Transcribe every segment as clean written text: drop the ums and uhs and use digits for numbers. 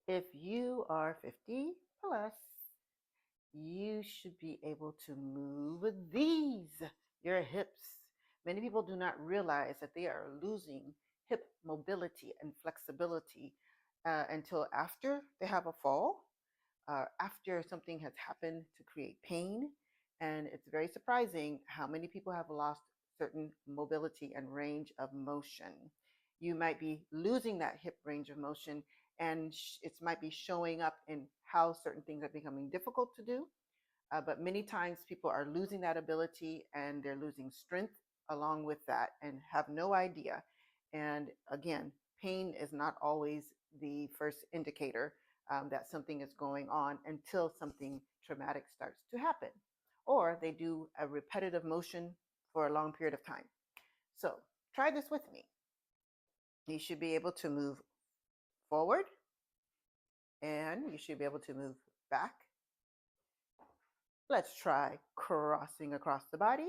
If you are 50 plus, you should be able to move these, your hips. Many people do not realize that they are losing hip mobility and flexibility until after they have a fall, after something has happened to create pain. And it's very surprising how many people have lost certain mobility and range of motion. You might be losing that hip range of motion, and it might be showing up in how certain things are becoming difficult to do. But many times people are losing that ability and they're losing strength along with that and have no idea. And again, pain is not always the first indicator that something is going on until something traumatic starts to happen. Or they do a repetitive motion for a long period of time. So try this with me. You should be able to move forward and you should be able to move back. Let's try crossing across the body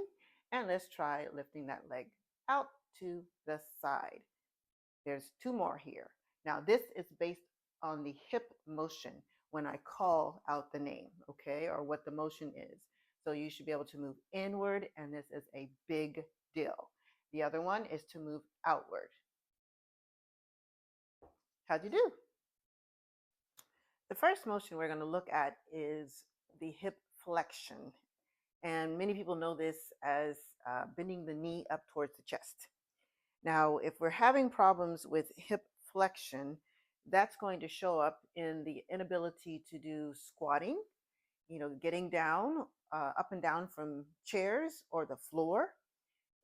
and let's try lifting that leg out to the side. There's two more here. Now, this is based on the hip motion when I call out the name, okay, or what the motion is. So you should be able to move inward, and this is a big deal. The other one is to move outward. How'd you do? The first motion we're going to look at is the hip flexion. And many people know this as bending the knee up towards the chest. Now, if we're having problems with hip flexion, that's going to show up in the inability to do squatting, getting down, up and down from chairs or the floor.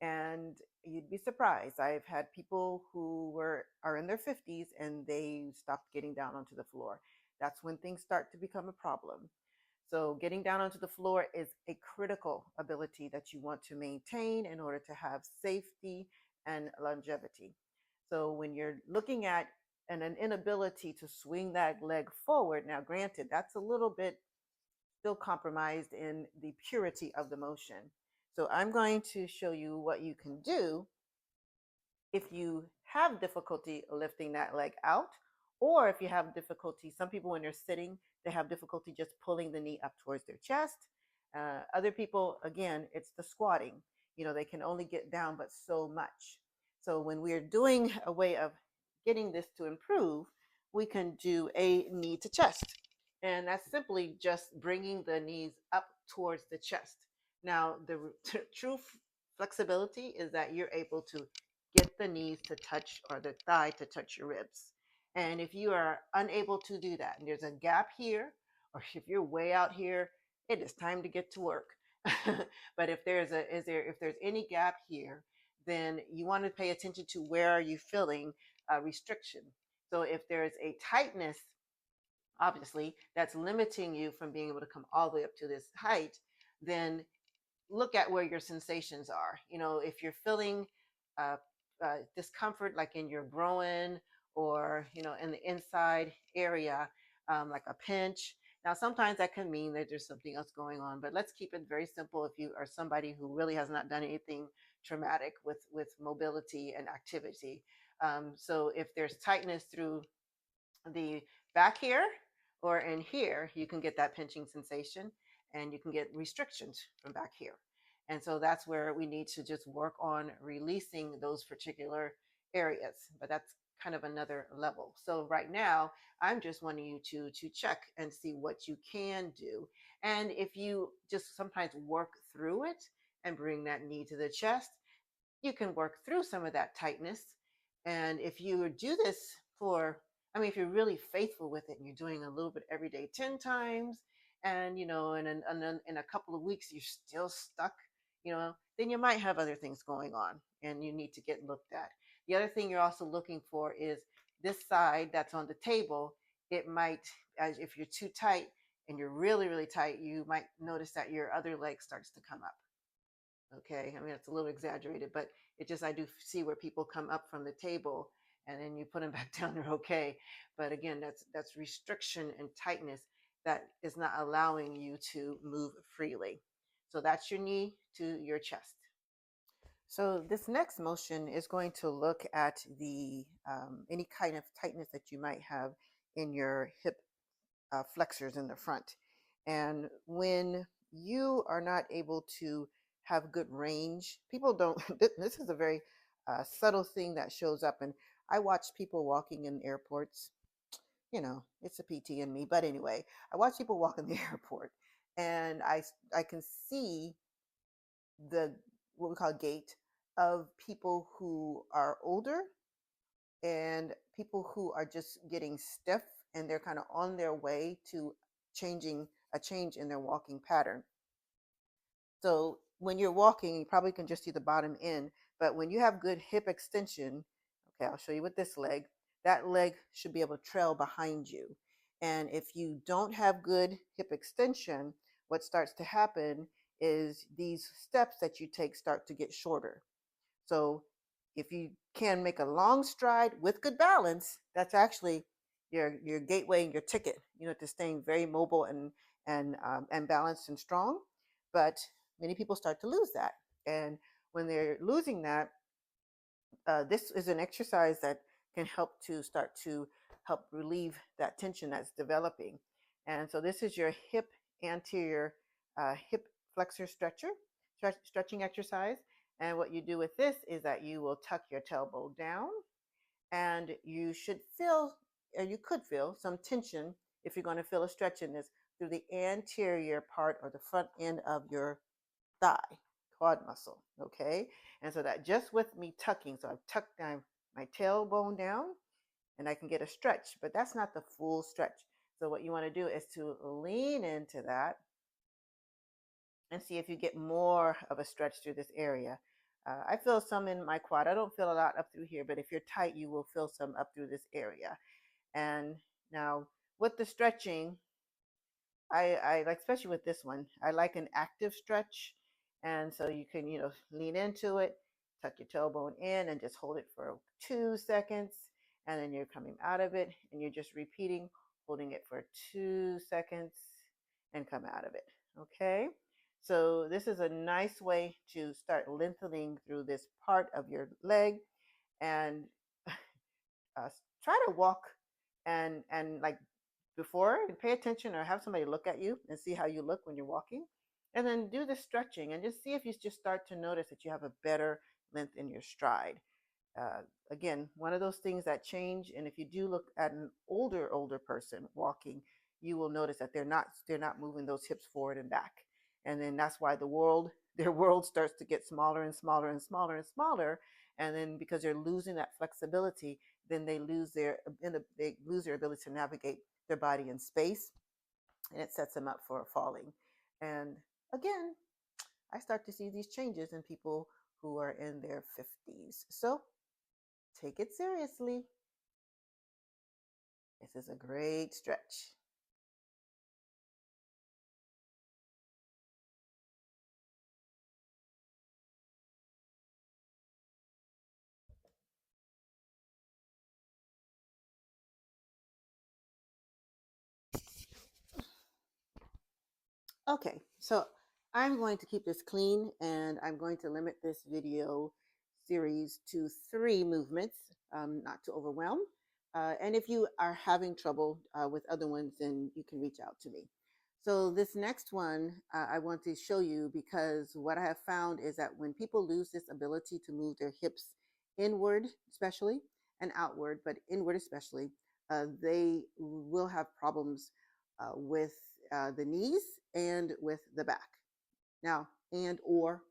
And you'd be surprised. I've had people who are in their 50s and they stopped getting down onto the floor. That's when things start to become a problem. So getting down onto the floor is a critical ability that you want to maintain in order to have safety and longevity. So when you're looking at an inability to swing that leg forward, now granted, that's a little bit still compromised in the purity of the motion. So I'm going to show you what you can do if you have difficulty lifting that leg out, or if you have difficulty, some people when they're sitting, they have difficulty just pulling the knee up towards their chest. Other people, again, it's the squatting. They can only get down but so much. So when we're doing a way of getting this to improve, we can do a knee to chest. And that's simply just bringing the knees up towards the chest. Now, the true flexibility is that you're able to get the knees to touch or the thigh to touch your ribs. And if you are unable to do that, and there's a gap here, or if you're way out here, it is time to get to work. But if there's any gap here, then you want to pay attention to where are you feeling restriction. So if there's a tightness, obviously, that's limiting you from being able to come all the way up to this height, then look at where your sensations are. If you're feeling discomfort, like in your groin or in the inside area, like a pinch. Now, sometimes that can mean that there's something else going on, but let's keep it very simple. If you are somebody who really has not done anything traumatic with mobility and activity, so if there's tightness through the back here or in here, you can get that pinching sensation and you can get restrictions from back here. And so that's where we need to just work on releasing those particular areas. But that's kind of another level. So right now, I'm just wanting you to check and see what you can do. And if you just sometimes work through it and bring that knee to the chest, you can work through some of that tightness. And if you do this if you're really faithful with it and you're doing a little bit every day, 10 times, and, in a couple of weeks, you're still stuck, then you might have other things going on and you need to get looked at. The other thing you're also looking for is this side that's on the table. It might, as if you're too tight and you're really, really tight, you might notice that your other leg starts to come up. Okay, I mean, it's a little exaggerated, but I do see where people come up from the table and then you put them back down, they're okay. But again, that's restriction and tightness that is not allowing you to move freely. So that's your knee to your chest. So this next motion is going to look at the any kind of tightness that you might have in your hip flexors in the front. And when you are not able to have good range, people don't, this is a very subtle thing that shows up. And I watch people walking in airports, it's a PT in me. But anyway, I watch people walk in the airport and I can see the, what we call gait of people who are older and people who are just getting stiff and they're kind of on their way to changing a change in their walking pattern. So when you're walking, you probably can just see the bottom end, but when you have good hip extension, okay, I'll show you with this leg, that leg should be able to trail behind you. And if you don't have good hip extension, what starts to happen is these steps that you take start to get shorter. So if you can make a long stride with good balance, that's actually your gateway and your ticket, to staying very mobile and balanced and strong. But many people start to lose that, and when they're losing that, this is an exercise that can help to start to help relieve that tension that's developing. And so this is your hip anterior hip flexor stretching exercise. And what you do with this is that you will tuck your tailbone down, and you should feel, or you could feel some tension if you're going to feel a stretch in this through the anterior part or the front end of your thigh, quad muscle. Okay. And so that just with me tucking, so I've tucked down my tailbone down and I can get a stretch, but that's not the full stretch. So what you want to do is to lean into that and see if you get more of a stretch through this area. I feel some in my quad. I don't feel a lot up through here, but if you're tight, you will feel some up through this area. And now with the stretching, I like, especially with this one, I like an active stretch. And so you can, lean into it, tuck your tailbone in and just hold it for 2 seconds. And then you're coming out of it and you're just repeating, holding it for 2 seconds and come out of it. Okay. So this is a nice way to start lengthening through this part of your leg, and uh, try to walk and like before, and pay attention or have somebody look at you and see how you look when you're walking, and then do the stretching and just see if you just start to notice that you have a better length in your stride. uh, Again, one of those things that change, and if you do look at an older person walking, you will notice that they're not moving those hips forward and back. And then that's why their world starts to get smaller and smaller and smaller and smaller. And then because they're losing that flexibility, then they lose their ability to navigate their body in space, and it sets them up for falling. And again, I start to see these changes in people who are in their 50s. So take it seriously. This is a great stretch. Okay, so I'm going to keep this clean and I'm going to limit this video series to 3 movements, not to overwhelm. And if you are having trouble with other ones, then you can reach out to me. So this next one I want to show you, because what I have found is that when people lose this ability to move their hips inward, especially, and outward, but inward especially, they will have problems with the knees and with the back. Now, and or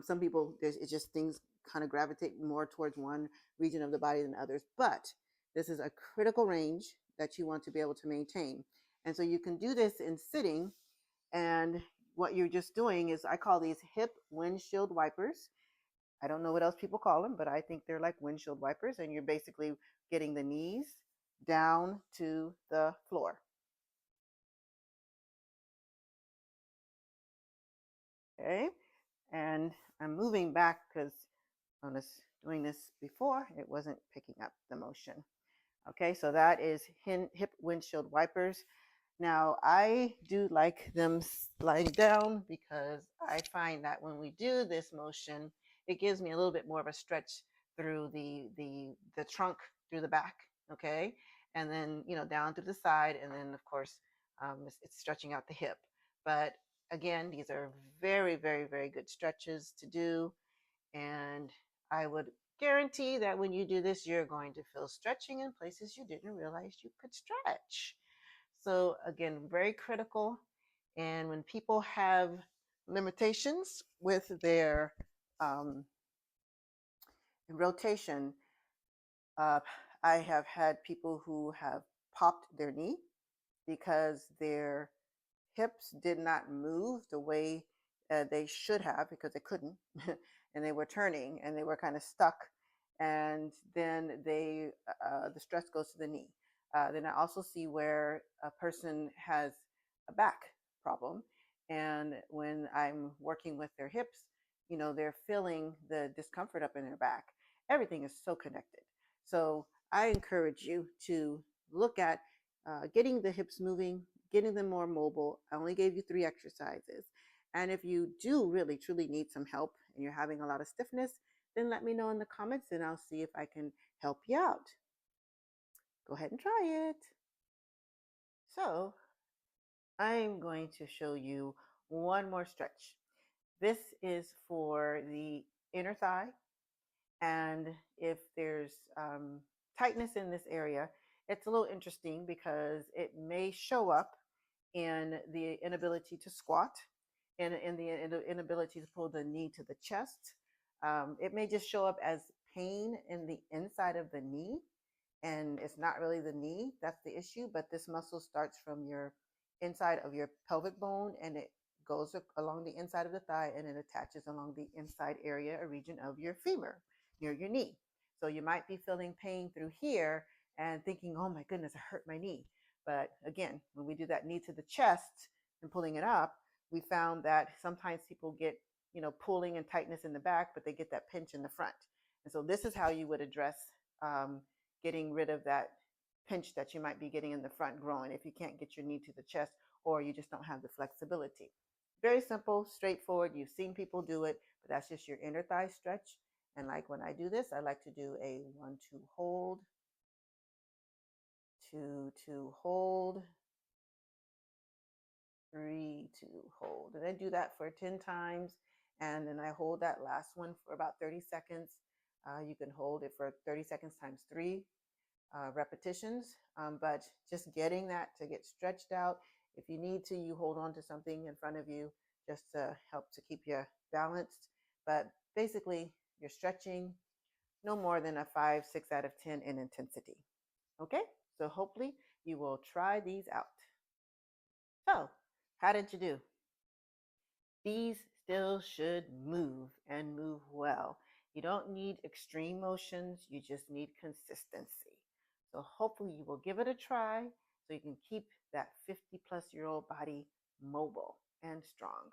some people, it's just things kind of gravitate more towards one region of the body than others. But this is a critical range that you want to be able to maintain. And so you can do this in sitting. And what you're just doing is, I call these hip windshield wipers. I don't know what else people call them, but I think they're like windshield wipers. And you're basically getting the knees down to the floor. Okay. And I'm moving back because I was doing this before, it wasn't picking up the motion. Okay, so that is hip windshield wipers. Now, I do like them sliding down because I find that when we do this motion, it gives me a little bit more of a stretch through the trunk, through the back. Okay, and then, down through the side. And then, of course, it's stretching out the hip. But again, these are very, very, very good stretches to do. And I would guarantee that when you do this, you're going to feel stretching in places you didn't realize you could stretch. So, again, very critical. And when people have limitations with their um, rotation, uh, I have had people who have popped their knee because their hips did not move the way they should have because they couldn't, and they were turning and they were kind of stuck, and then the stress goes to the knee. Then I also see where a person has a back problem, and when I'm working with their hips, they're feeling the discomfort up in their back. Everything is so connected. So I encourage you to look at getting the hips moving, getting them more mobile. I only gave you 3 exercises. And if you do really truly need some help and you're having a lot of stiffness, then let me know in the comments and I'll see if I can help you out. Go ahead and try it. So I'm going to show you one more stretch. This is for the inner thigh. And if there's tightness in this area, it's a little interesting because it may show up in the inability to squat and in the inability to pull the knee to the chest. It may just show up as pain in the inside of the knee, and it's not really the knee that's the issue, but this muscle starts from your inside of your pelvic bone and it goes along the inside of the thigh and it attaches along the inside area or region of your femur near your knee. So you might be feeling pain through here and thinking, oh my goodness, I hurt my knee. But again, when we do that knee to the chest and pulling it up, we found that sometimes people get, pulling and tightness in the back, but they get that pinch in the front. And so this is how you would address getting rid of that pinch that you might be getting in the front groin if you can't get your knee to the chest or you just don't have the flexibility. Very simple, straightforward. You've seen people do it, but that's just your inner thigh stretch. And like when I do this, I like to do a 1, 2, hold, 2, 2, hold, 3, 2, hold. And I do that for 10 times. And then I hold that last one for about 30 seconds. You can hold it for 30 seconds times 3 repetitions, but just getting that to get stretched out. If you need to, you hold on to something in front of you just to help to keep you balanced. But basically, you're stretching no more than a 5, 6 out of 10 in intensity. Okay, so hopefully you will try these out. So, how did you do? These still should move and move well. You don't need extreme motions, you just need consistency. So hopefully you will give it a try so you can keep that 50 plus year old body mobile and strong.